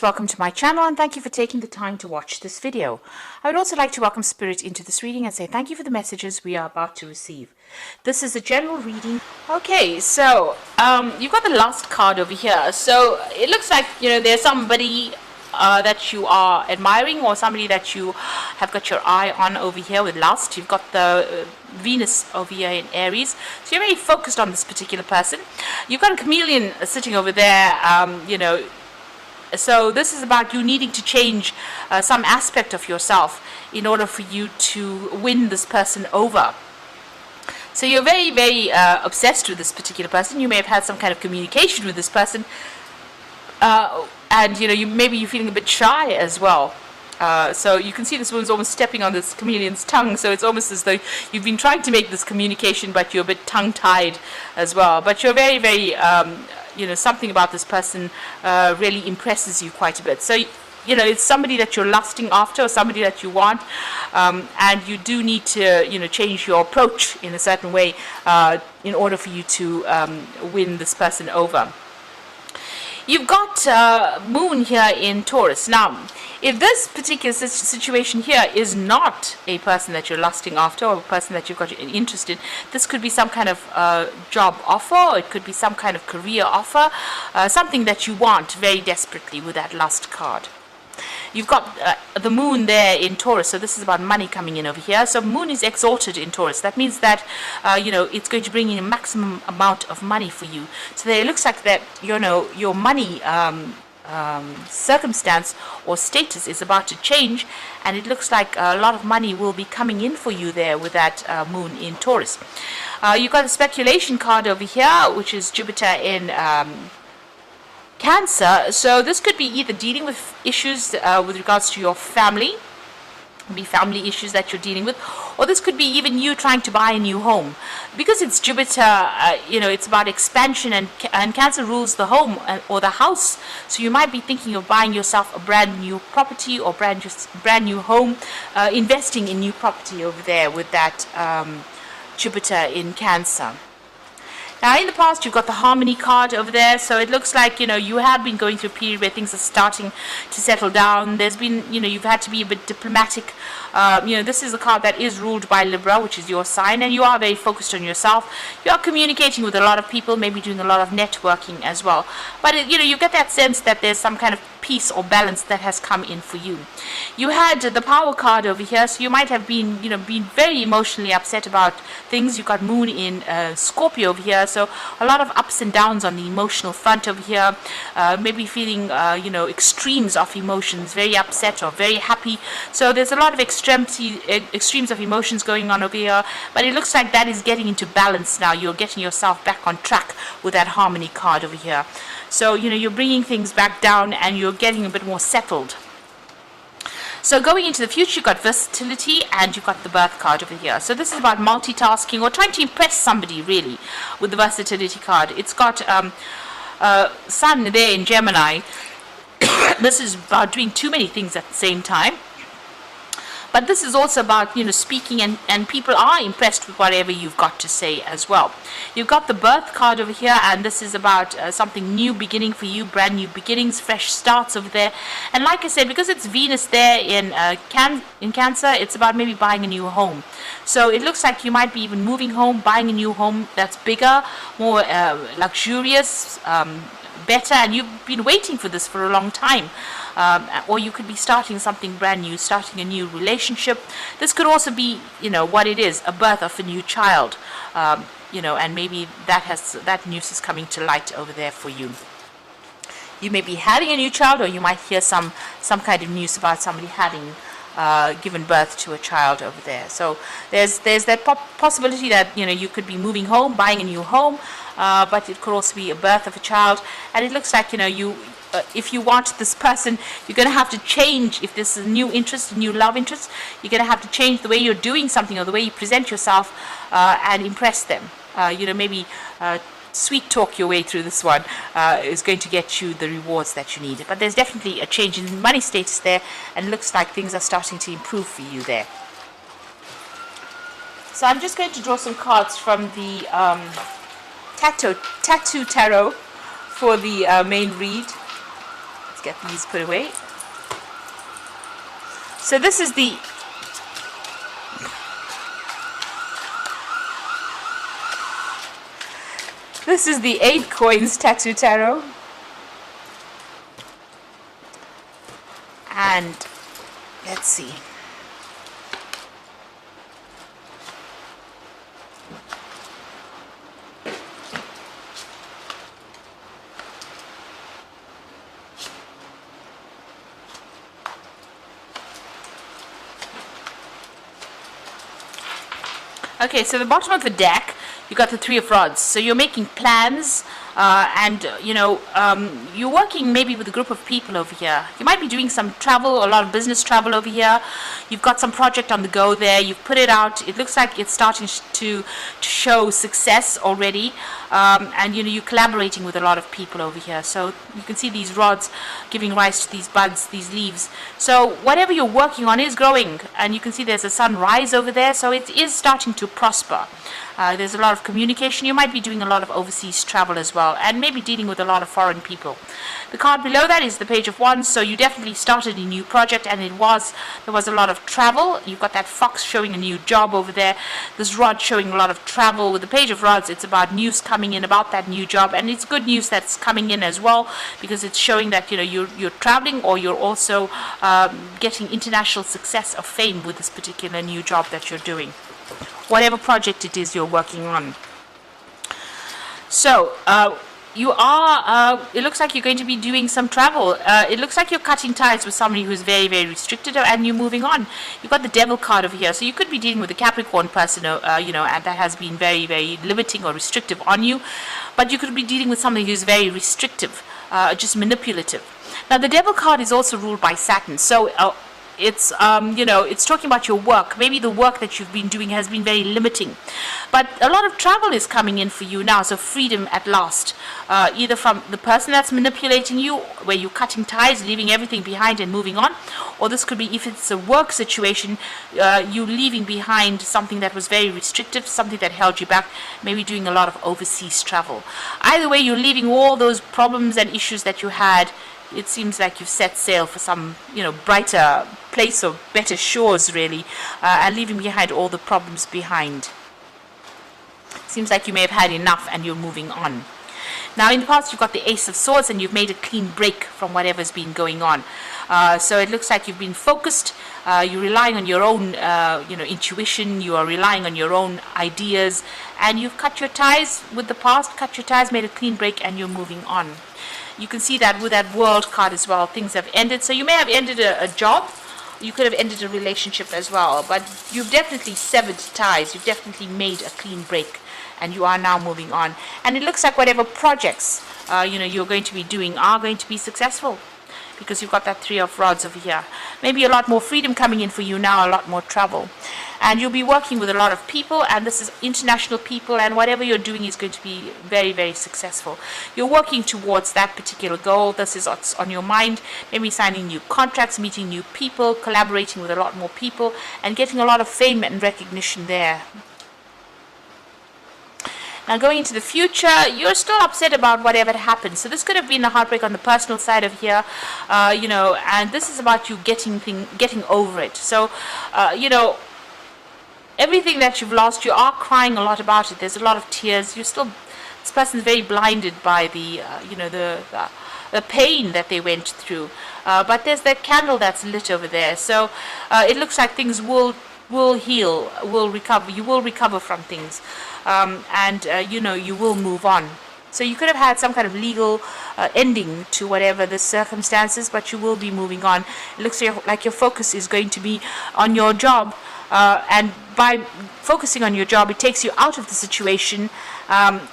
Welcome to my channel and thank you for taking the time to watch this video. I would also like to welcome Spirit into this reading and say thank you for the messages we are about to receive. This is a general reading. Okay, so you've got the last card over here. So it looks like, there's somebody that you are admiring or somebody that you have got your eye on over here with lust. You've got the Venus over here in Aries. So you're very focused on this particular person. You've got a chameleon sitting over there, So this is about you needing to change some aspect of yourself in order for you to win this person over. So you're very, very obsessed with this particular person. You may have had some kind of communication with this person, and maybe you're feeling a bit shy as well. So you can see this woman's almost stepping on this chameleon's tongue. So it's almost as though you've been trying to make this communication, but you're a bit tongue-tied as well. But you're very, very something about this person really impresses you quite a bit. So, it's somebody that you're lusting after or somebody that you want, and you do need to, change your approach in a certain way in order for you to win this person over. You've got Moon here in Taurus. Now, if this particular situation here is not a person that you're lusting after or a person that you've got an interest in, this could be some kind of job offer, or it could be some kind of career offer, something that you want very desperately with that lust card. You've got the Moon there in Taurus, so this is about money coming in over here. So Moon is exalted in Taurus. That means that, it's going to bring in a maximum amount of money for you. So there, it looks like that, your money circumstance or status is about to change, and it looks like a lot of money will be coming in for you there with that Moon in Taurus. You've got the speculation card over here, which is Jupiter in Cancer. So this could be either dealing with issues with regards to your family, be family issues that you're dealing with, or this could be even you trying to buy a new home. Because it's Jupiter, it's about expansion, and Cancer rules the home or the house. So you might be thinking of buying yourself a brand new property or brand new home, investing in new property over there with that Jupiter in Cancer. Now, in the past, you've got the Harmony card over there, so it looks like, you have been going through a period where things are starting to settle down. There's been, you've had to be a bit diplomatic. This is a card that is ruled by Libra, which is your sign, and you are very focused on yourself. You are communicating with a lot of people, maybe doing a lot of networking as well. But, you get that sense that there's some kind of peace or balance that has come in for you. You had the Power card over here, so you might have been, been very emotionally upset about things. You've got Moon in Scorpio over here, so a lot of ups and downs on the emotional front over here. Maybe feeling, extremes of emotions, very upset or very happy. So there's a lot of extremes of emotions going on over here, but it looks like that is getting into balance now. You're getting yourself back on track with that Harmony card over here. So, you're bringing things back down and you're getting a bit more settled. So going into the future, you've got versatility and you've got the Birth card over here. So this is about multitasking or trying to impress somebody, really, with the versatility card. It's got Sun there in Gemini. This is about doing too many things at the same time. But this is also about, speaking, and people are impressed with whatever you've got to say as well. You've got the Birth card over here, and this is about something new beginning for you, brand new beginnings, fresh starts over there. And like I said, because it's Venus there in Cancer, it's about maybe buying a new home. So it looks like you might be even moving home, buying a new home that's bigger, more luxurious, better, and you've been waiting for this for a long time. Or you could be starting something brand new, starting a new relationship. This could also be, what it is, a birth of a new child, and maybe that news is coming to light over there for you. You may be having a new child, or you might hear some kind of news about somebody having given birth to a child over there. So there's that possibility that you could be moving home, buying a new home, but it could also be a birth of a child. And it looks like if you want this person, you're going to have to change. If this is a new interest, a new love interest, you're going to have to change the way you're doing something or the way you present yourself and impress them. Maybe sweet talk your way through this one is going to get you the rewards that you need. But there's definitely a change in money status there, and it looks like things are starting to improve for you there. So I'm just going to draw some cards from the Tattoo Tarot for the main read. Let's get these put away. So this is the Eight Coins Tattoo Tarot. And let's see. Okay, so the bottom of the deck, you got the Three of Rods. So you're making plans, and you're working maybe with a group of people over here. You might be doing some travel, a lot of business travel over here. You've got some project on the go there. You've put it out. It looks like it's starting to show success already, and you're collaborating with a lot of people over here. So you can see these rods giving rise to these buds, these leaves. So whatever you're working on is growing, and you can see there's a sunrise over there. So it is starting to prosper. There's a lot of communication. You might be doing a lot of overseas travel as well, and maybe dealing with a lot of foreign people. The card below that is the Page of Wands, so you definitely started a new project, and there was a lot of travel. You've got that fox showing a new job over there. This rod showing a lot of travel. With the Page of Rods, it's about news coming in about that new job, and it's good news that's coming in as well, because it's showing that you're traveling, or you're also getting international success or fame with this particular new job that you're doing, whatever project it is you're working on. So you are, it looks like you're going to be doing some travel. It looks like you're cutting ties with somebody who's very, very restricted, and you're moving on. You've got the Devil card over here. So you could be dealing with a Capricorn person, and that has been very, very limiting or restrictive on you. But you could be dealing with somebody who's very restrictive, just manipulative. Now, the Devil card is also ruled by Saturn. So it's it's talking about your work. Maybe the work that you've been doing has been very limiting, but a lot of travel is coming in for you now. So freedom at last, either from the person that's manipulating you, where you're cutting ties, leaving everything behind and moving on, or this could be, if it's a work situation, you leaving behind something that was very restrictive, something that held you back, maybe doing a lot of overseas travel. Either way, you're leaving all those problems and issues that you had. It seems like you've set sail for some, brighter place or better shores, really, and leaving behind all the problems behind. Seems like you may have had enough and you're moving on. Now, in the past, you've got the Ace of Swords, and you've made a clean break from whatever's been going on. So it looks like you've been focused. You're relying on your own, intuition. You are relying on your own ideas, and you've cut your ties with the past, cut your ties, made a clean break, and you're moving on. You can see that with that World card as well. Things have ended. So you may have ended a job. You could have ended a relationship as well. But you've definitely severed ties. You've definitely made a clean break. And you are now moving on. And it looks like whatever projects, you're going to be doing are going to be successful. Because you've got that Three of Rods over here. Maybe a lot more freedom coming in for you now, a lot more travel. And you'll be working with a lot of people, and this is international people, and whatever you're doing is going to be very, very successful. You're working towards that particular goal. This is what's on your mind. Maybe signing new contracts, meeting new people, collaborating with a lot more people, and getting a lot of fame and recognition there. Now, going into the future, you're still upset about whatever happened. So this could have been a heartbreak on the personal side of here, and this is about you getting over it. So, everything that you've lost, you are crying a lot about it. There's a lot of tears. This person's very blinded by the pain that they went through. But there's that candle that's lit over there. So it looks like things will heal, will recover. You will recover from things. You will move on. So you could have had some kind of legal ending to whatever the circumstances, but you will be moving on. It looks like your focus is going to be on your job, and by focusing on your job, it takes you out of the situation.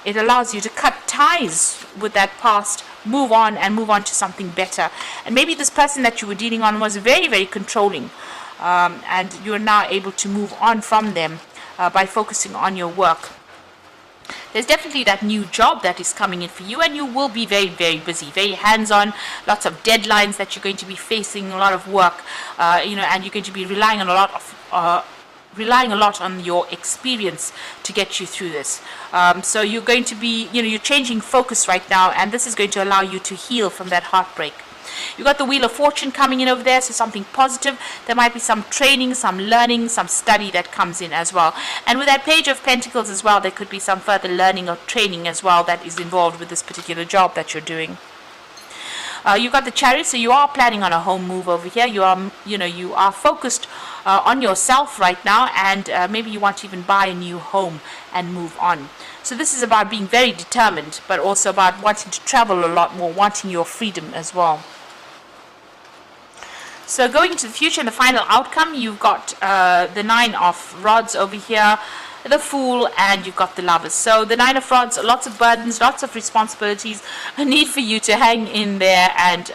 It allows you to cut ties with that past, move on to something better. And maybe this person that you were dealing on was very, very controlling, and you're now able to move on from them by focusing on your work. There's definitely that new job that is coming in for you, and you will be very, very busy, very hands-on, lots of deadlines that you're going to be facing, a lot of work, and you're going to be relying on a lot on your experience to get you through this. So you're going to be, you're changing focus right now, and this is going to allow you to heal from that heartbreak. You've got the Wheel of Fortune coming in over there, so something positive. There might be some training, some learning, some study that comes in as well. And with that Page of Pentacles as well, there could be some further learning or training as well that is involved with this particular job that you're doing. You've got the Chariot, so you are planning on a home move over here. You are focused on yourself right now, and maybe you want to even buy a new home and move on. So this is about being very determined, but also about wanting to travel a lot more, wanting your freedom as well. So going into the future and the final outcome, you've got the Nine of Rods over here, the Fool, and you've got the Lovers. So the Nine of Rods, lots of burdens, lots of responsibilities, a need for you to hang in there, and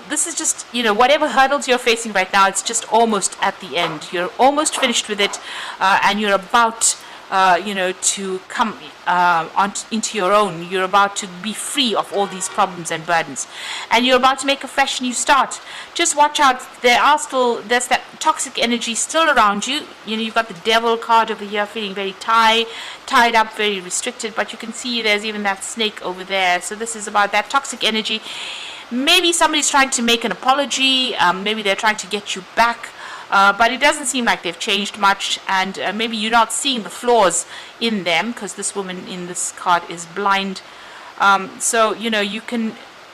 this is just, whatever hurdles you're facing right now, it's just almost at the end. You're almost finished with it, and you're about to come into your own. You're about to be free of all these problems and burdens, and you're about to make a fresh new start. Just watch out. There's that toxic energy still around you. You've got the Devil card over here, feeling very tied up, very restricted, but you can see there's even that snake over there. So this is about that toxic energy. Maybe somebody's trying to make an apology, maybe they're trying to get you back, but it doesn't seem like they've changed much, and maybe you're not seeing the flaws in them, because this woman in this card is blind. So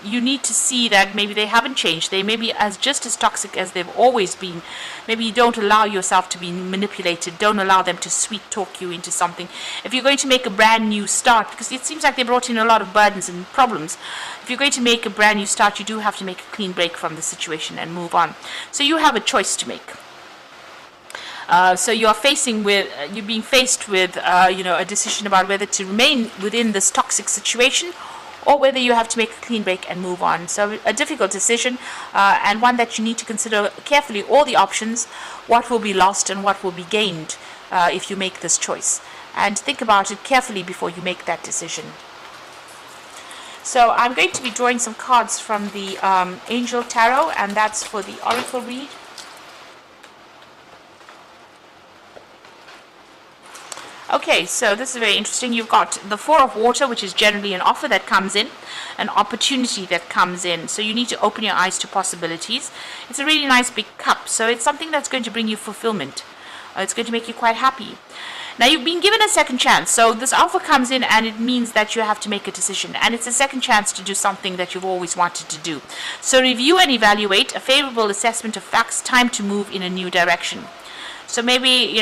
you need to see that maybe they haven't changed. They may be just as toxic as they've always been. Maybe you don't allow yourself to be manipulated. Don't allow them to sweet talk you into something. If you're going to make a brand new start, because it seems like they brought in a lot of burdens and problems, if you're going to make a brand new start, you do have to make a clean break from the situation and move on. So you have a choice to make. So you're being faced with a decision about whether to remain within this toxic situation, or whether you have to make a clean break and move on. So a difficult decision, and one that you need to consider carefully all the options, what will be lost and what will be gained if you make this choice. And think about it carefully before you make that decision. So I'm going to be drawing some cards from the Angel Tarot, and that's for the Oracle read. Okay, so this is very interesting. You've got the Four of Water, which is generally an offer that comes in, an opportunity that comes in. So you need to open your eyes to possibilities. It's a really nice big cup, so it's something that's going to bring you fulfillment. It's going to make you quite happy. Now, you've been given a second chance. So this offer comes in, and it means that you have to make a decision. And it's a second chance to do something that you've always wanted to do. So review and evaluate, a favorable assessment of facts, time to move in a new direction. So maybe,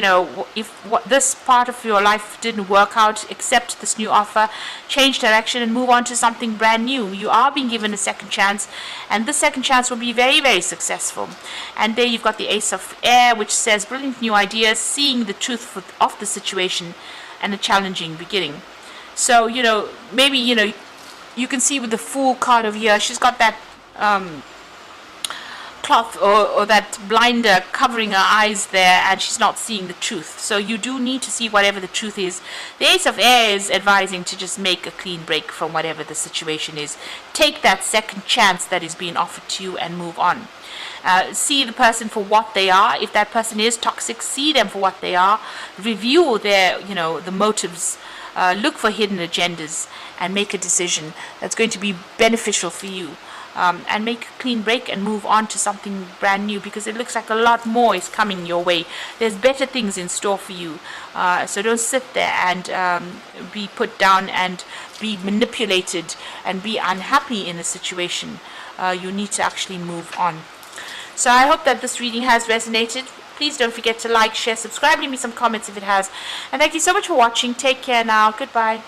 if this part of your life didn't work out, accept this new offer, change direction, and move on to something brand new. You are being given a second chance, and this second chance will be very, very successful. And there you've got the Ace of Air, which says brilliant new ideas, seeing the truth of the situation, and a challenging beginning. So, maybe, you can see with the Fool card over here, she's got that cloth or that blinder covering her eyes there, and she's not seeing the truth. So you do need to see whatever the truth is. The Ace of Air is advising to just make a clean break from whatever the situation is. Take that second chance that is being offered to you and move on. See the person for what they are. If that person is toxic, see them for what they are. Review their, the motives. Look for hidden agendas and make a decision that's going to be beneficial for you. And make a clean break and move on to something brand new, because it looks like a lot more is coming your way. There's better things in store for you. So don't sit there and be put down and be manipulated and be unhappy in a situation. You need to actually move on. So I hope that this reading has resonated. Please don't forget to like, share, subscribe, leave me some comments if it has. And thank you so much for watching. Take care now. Goodbye.